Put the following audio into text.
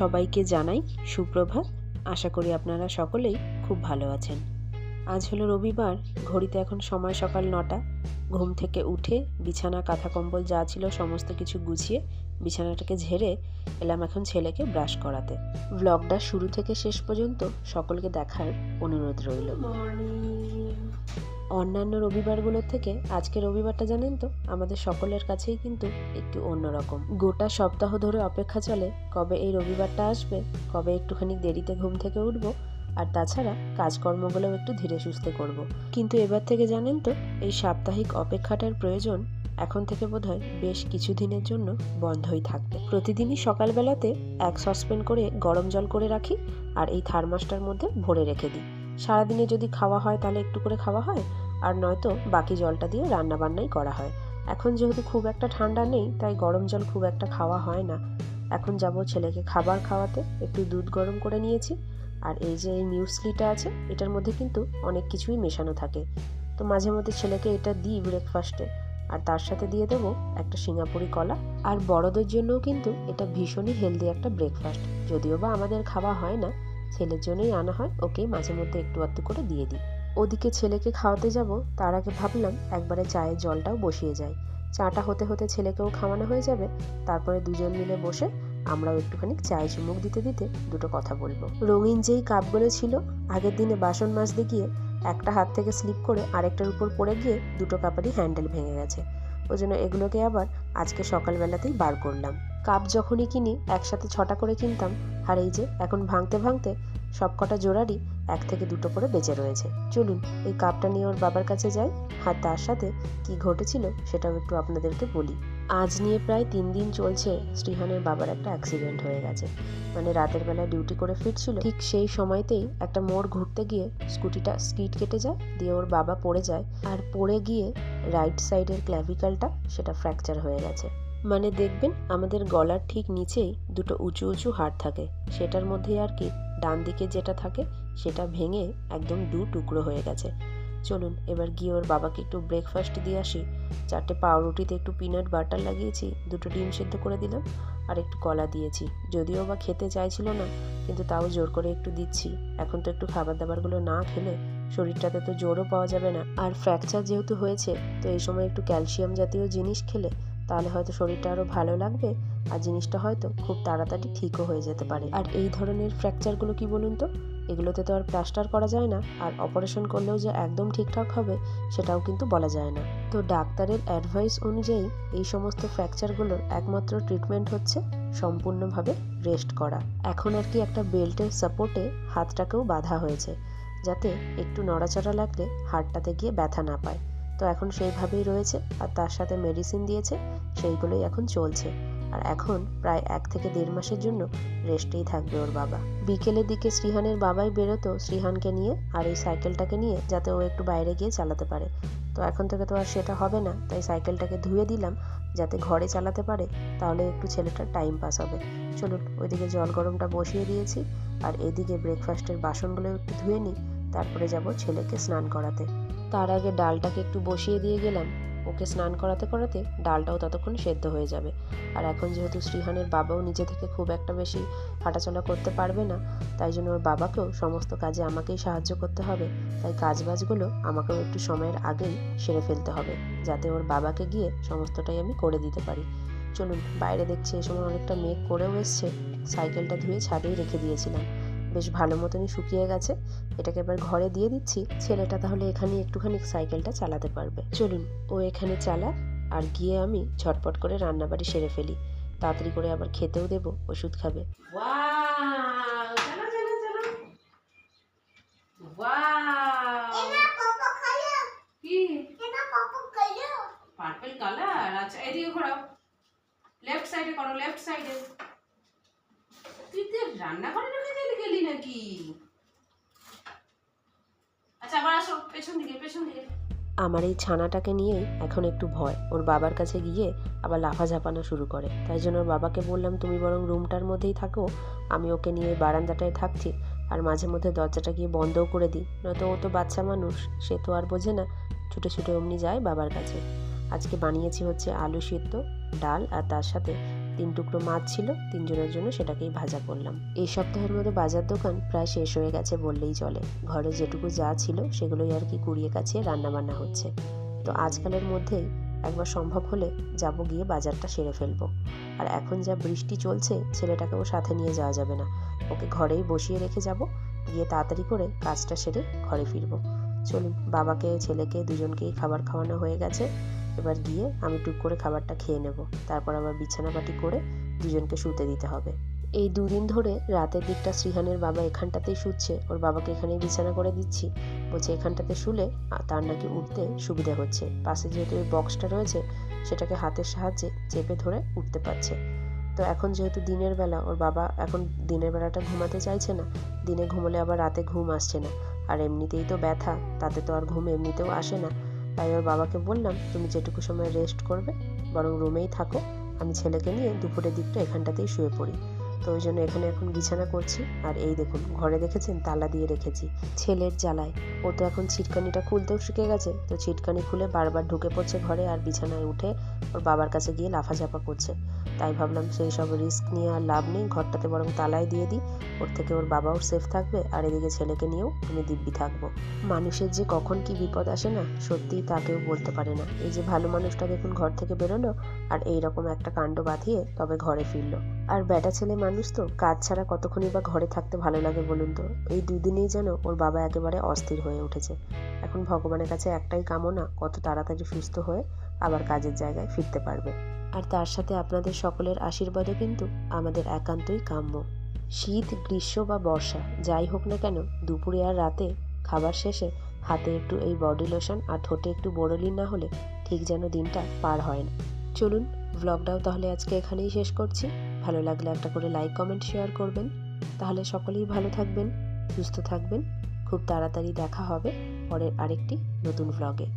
সবাইকে জানাই সুপ্রভাত। আশা করি আপনারা সকলেই খুব ভালো আছেন। আজ হলো রবিবার, ঘড়িতে এখন সময় সকাল 9টা। ঘুম থেকে উঠে বিছানা কাঁথা কম্বল যা ছিল সমস্ত কিছু গুছিয়ে বিছানাটাকে ঝেড়ে এলাম এখন ছেলেকে ব্রাশ করাতে। ব্লগটা শুরু থেকে শেষ পর্যন্ত সকলকে দেখার অনুরোধ রইল। অন্যান্য রবিবারগুলোর থেকে আজকে রবিবারটা জানেন তো আমাদের সকলের কাছেই কিন্তু একটু অন্যরকম। গোটা সপ্তাহ ধরে অপেক্ষা চলে কবে এই রবিবারটা আসবে, কবে একটুখানি দেরিতে ঘুম থেকে উঠবো, আর তাছাড়া কাজকর্মগুলোও একটু ধীরে সুস্থে করব। কিন্তু এবার থেকে জানেন তো এই সাপ্তাহিক অপেক্ষাটার প্রয়োজন এখন থেকে বোধহয় বেশ কিছুদিনের জন্য বন্ধই থাকবে। প্রতিদিনই সকালবেলাতে এক সসপ্যান করে গরম জল করে রাখি আর এই থার্মাসটার মধ্যে ভরে রেখে দিই। সারাদিনে যদি খাওয়া হয় তাহলে একটু করে খাওয়া হয়, আর নয়তো বাকি জলটা দিয়ে রান্নাবান্নাই করা হয়। এখন যেহেতু খুব একটা ঠান্ডা নেই তাই গরম জল খুব একটা খাওয়া হয় না। এখন যাব ছেলেকে খাবার খাওয়াতে, একটু দুধ গরম করে নিয়েছি। আর এই যে এই মিউসলিটা আছে এটার মধ্যে কিন্তু অনেক কিছুই মেশানো থাকে, তো মাঝে মধ্যে ছেলেকে এটা দিই ব্রেকফাস্টে। আর তার সাথে দিয়ে দেবো একটা সিঙ্গাপুরি কলা। আর বড়দের জন্যও কিন্তু এটা ভীষণই হেলদি একটা ব্রেকফাস্ট, যদিও বা আমাদের খাওয়া হয় না, ছেলের জন্যই আনা হয়, ওকেই মাঝে মধ্যে একটু আধটু করে দিয়ে দিই। ওদিকে ছেলেকে খাওয়াতে যাব তার আগে ভাবলাম একবারে চায়ের জলটাও বসিয়ে যায়। চাটা হতে হতে ছেলেকেও খাওয়ানো হয়ে যাবে, তারপরে দুজন মিলে বসে আমরাও একটুখানি চায়ে চুমুক দিতে দিতে দুটো কথা বলবো। রঙিন যেই কাপগুলো ছিল আগের দিনে বাসন মাজতে গিয়ে একটা হাত থেকে স্লিপ করে আরেকটার উপর পড়ে গিয়ে দুটো কাপেরই হ্যান্ডেল ভেঙে গেছে, ওই জন্য এগুলোকে আবার আজকে সকালবেলাতেই বার করলাম। কাপ যখনই কিনি একসাথে 6টা করে কিনতাম, আর এই যে এখন ভাঙতে ভাঙতে সব কটা জোড়ারই 1 থেকে 2টো করে বেঁচে রয়েছে। চলুন এই কাপটা নিয়ে ওর বাবার কাছে যাই, আর তার সাথে কি ঘটেছিল সেটাও একটু আপনাদেরকে বলি। আজ নিয়ে প্রায় 3 দিন চলছে শ্রীহানের বাবার একটা অ্যাক্সিডেন্ট হয়ে গেছে। মানে রাতের বেলা ডিউটি করে ফিরছিল, ঠিক সেই সময়তেই একটা মোড় ঘুরতে গিয়ে স্কুটিটা স্কিড কেটে যায়, দিয়ে ওর বাবা পড়ে যায়, আর পড়ে গিয়ে রাইট সাইডের ক্ল্যাভিকালটা সেটা ফ্র্যাকচার হয়ে গেছে। মানে দেখবেন আমাদের গলার ঠিক নিচেই দুটো উঁচু উঁচু হাড় থাকে, সেটার মধ্যেই আর কি ডান দিকে যেটা থাকে সেটা ভেঙে একদম 2 টুকরো হয়ে গেছে। চলুন এবার গিয়ে ওর বাবাকে একটু ব্রেকফাস্ট দিয়ে আসি। 4টে পাউরুটিতে একটু পিনাট বাটার লাগিয়েছি, 2টো ডিম সেদ্ধ করে দিলাম, আর একটু কলা দিয়েছি। যদিও বা খেতে চাইছিল না, কিন্তু তাও জোর করে একটু দিচ্ছি। এখন তো একটু খাবার দাবারগুলো না খেলে শরীরটাতে তো জোরও পাওয়া যাবে না, আর ফ্র্যাকচার যেহেতু হয়েছে তো এই সময় একটু ক্যালসিয়াম জাতীয় জিনিস খেলে তাহলে হয়তো শরীরটা আরও ভালো লাগবে, আর জিনিসটা হয়তো খুব তাড়াতাড়ি ঠিকও হয়ে যেতে পারে। আর এই ধরনের ফ্র্যাকচারগুলো কি বলুন তো, এগুলোতে তো আর প্লাস্টার করা যায় না, আর অপারেশন করলেও যে একদম ঠিকঠাক হবে সেটাও কিন্তু বলা যায় না। তো ডাক্তারের অ্যাডভাইস অনুযায়ী এই সমস্ত ফ্র্যাকচারগুলোর একমাত্র ট্রিটমেন্ট হচ্ছে সম্পূর্ণভাবে রেস্ট করা। এখন আর কি একটা বেল্টের সাপোর্টে হাতটাকেও বাঁধা হয়েছে, যাতে একটু নড়াচড়া লাগলে হাড়টাতে গিয়ে ব্যথা না পায়। তো এখন সেইভাবেই রয়েছে, আর তার সাথে মেডিসিন দিয়েছে, সেইগুলোই এখন চলছে। আর এখন প্রায় 1 থেকে 1.5 মাসের জন্য রেস্টেই থাকবে ওর বাবা। বিকেলের দিকে শ্রীহানের বাবাই বেরোতো শ্রীহানকে নিয়ে আর এই সাইকেলটাকে নিয়ে, যাতে ও একটু বাইরে গিয়ে চালাতে পারে। তো এখন থেকে তো আর সেটা হবে না, তাই সাইকেলটাকে ধুয়ে দিলাম যাতে ঘরে চালাতে পারে, তাহলে একটু ছেলেটার টাইম পাস হবে। চলুন ওইদিকে জল গরমটা বসিয়ে দিয়েছি, আর এদিকে ব্রেকফাস্টের বাসনগুলো একটু ধুয়ে নিই, তারপরে যাব ছেলেকে স্নান করাতে। তার আগে ডালটাকে একটু বসিয়ে দিয়ে গেলাম, ওকে স্নান করাতে করাতে ডালটাও ততক্ষণ সেদ্ধ হয়ে যাবে। আর এখন যেহেতু শ্রীহানের বাবাও নিজে থেকে খুব একটা বেশি হাঁটাচলা করতে পারবে না, তাই জন্য ওর বাবাকেও সমস্ত কাজে আমাকেই সাহায্য করতে হবে, তাই কাজবাজগুলো আমাকেও একটু সময়ের আগেই সেরে ফেলতে হবে, যাতে ওর বাবাকে গিয়ে সমস্তটাই আমি করে দিতে পারি। চলুন বাইরে দেখছি এ সময় অনেকটা মেঘ করেও এসছে, সাইকেলটা ধুয়ে ছাদেই রেখে দিয়েছিলাম, বেশ ভালো মতনই শুকিয়ে গেছে। এটাকে এবার ঘরে দিয়ে দিচ্ছি, ছেলেটা তাহলে এখানে একটুখানি সাইকেলটা চালাতে পারবে। চলুন ও এখানে চালাক, আর গিয়ে আমি ঝটপট করে রান্নাবাড়ি সেরে ফেলি, তাড়াতাড়ি করে আবার খেতেও দেবো, ওষুধ খাবে। পার্পল কালার, আচ্ছা এদিকে ঘোরাও, লেফট সাইডে করো, লেফট সাইডে। তুই তো রান্নাঘরে রেখে দিয়ে গেলি নাকি? আচ্ছা আবার আসো, পেছন দিকে পেছন দিকে। আমার এই ছানাটাকে নিয়েই এখন একটু ভয়, ওর বাবার কাছে গিয়ে আবার লাফা ঝাপানো শুরু করে। তাই জন্য ওর বাবাকে বললাম তুমি বরং রুমটার মধ্যেই থাকো, আমি ওকে নিয়ে বারান্দাটায় থাকছি, আর মাঝে মধ্যে দরজাটা গিয়ে বন্ধও করে দিই, নয়তো ও তো বাচ্চা মানুষ, সে তো আর বোঝে না, ছুটে ছুটে অমনি যায় বাবার কাছে। আজকে বানিয়েছি হচ্ছে আলু সিদ্ধ, ডাল, আর তার সাথে 3 টুকরো মাছ ছিল, 3 জনের জন্য সেটাকেই ভাজা করলাম। এই সপ্তাহের মধ্যে বাজার দোকান প্রায় শেষ হয়ে গেছে বললেই চলে। ঘরে যেটুকু যা ছিল সেগুলোই আর কি কুড়িয়ে কাছিয়ে রান্নাবান্না হচ্ছে। তো আজকালের মধ্যেই একবার সম্ভব হলে যাব, গিয়ে বাজারটা সেরে ফেলবো। আর এখন যা বৃষ্টি চলছে, ছেলেটাকেও সাথে নিয়ে যাওয়া যাবে না, ওকে ঘরেই বসিয়ে রেখে যাব, গিয়ে তাড়াতাড়ি করে কাজটা সেরে ঘরে ফিরবো। চলুন, বাবাকে ছেলেকে দুজনকেই খাবার খাওয়ানো হয়ে গেছে, এবার গিয়ে আমি টুক করে খাবারটা খেয়ে নেব, তারপর আবার বিছানাপাটি করে দুজনকে শুতে দিতে হবে। এই 2 দিন ধরে রাতের দিকটা শ্রীহানের বাবা এখানটাতেই শুচ্ছে, ওর বাবাকে এখানেই বিছানা করে দিচ্ছি, বলছে এখানটাতে শুলে তার নাকি উঠতে সুবিধা হচ্ছে। পাশে যেহেতু ওই বক্সটা রয়েছে, সেটাকে হাতের সাহায্যে চেপে ধরে উঠতে পারছে। তো এখন যেহেতু দিনের বেলা, ওর বাবা এখন দিনের বেলাটা ঘুমাতে চাইছে না, দিনে ঘুমোলে আবার রাতে ঘুম আসছে না, আর এমনিতেই তো ব্যথা, তাতে তো আর ঘুম এমনিতেও আসে না। তাই ওর বাবাকে বললাম, তুমি যেটুকু সময় রেস্ট করবে বরং রুমেই থাকো, আমি ছেলেকে নিয়ে দুপুরের দিকটা এখানটাতেই শুয়ে পড়ি। তো ওই জন্য এখানে এখন বিছানা করছি। আর এই দেখুন, ঘরে দেখেছেন তালা দিয়ে রেখেছি ছেলের জ্বালায়। ও তো এখন ছিটকানিটা খুলতেও শিখে গেছে, তো ছিটকানি খুলে বারবার ঢুকে পড়ছে ঘরে, আর বিছানায় উঠে ওর বাবার কাছে গিয়ে লাফাঝাপা করছে। তাই ভাবলাম সেই সব রিস্ক নিয়ে আর লাভ নেই, ঘরটাতে বরং তালাই দিয়ে দিই, ওর থেকে ওর বাবাও সেফ থাকবে, আর এদিকে ছেলেকে নিয়েও আমি দিব্যি থাকবো। মানুষের যে কখন কি বিপদ আসে না, সত্যিই তা কেউ বলতে পারে না। এই যে ভালো মানুষটা দেখুন ঘর থেকে বেরোলো, আর এইরকম একটা কাণ্ড বাঁধিয়ে তবে ঘরে ফিরলো। আর বেটা ছেলে মানুষ তো, কাজ ছাড়া কতক্ষণই বা ঘরে থাকতে ভালো লাগে বলুন তো। এই 2 দিনেই যেন ওর বাবা একেবারে অস্থির হয়ে উঠেছে। এখন ভগবানের কাছে একটাই কামনা, কত তাড়াতাড়ি সুস্থ হয়ে আবার কাজের জায়গায় ফিরতে পারবে। আর তার সাথে আপনাদের সকলের আশীর্বাদও কিন্তু আমাদের একান্তই কাম্য। শীত, গ্রীষ্ম বা বর্ষা যাই হোক না কেন, দুপুরে আর রাতে খাবার শেষে হাতে একটু এই বডি লোশন আর ঠোঁটে একটু বোরোলিন না হলে ঠিক যেন দিনটা পার হয় না। চলুন, ব্লগটাও তাহলে আজকে এখানেই শেষ করছি। ভালো লাগলে একটা করে লাইক, কমেন্ট, শেয়ার করবেন। তাহলে সকলেই ভালো থাকবেন, সুস্থ থাকবেন। খুব তাড়াতাড়ি দেখা হবে পরের আরেকটি নতুন ব্লগে।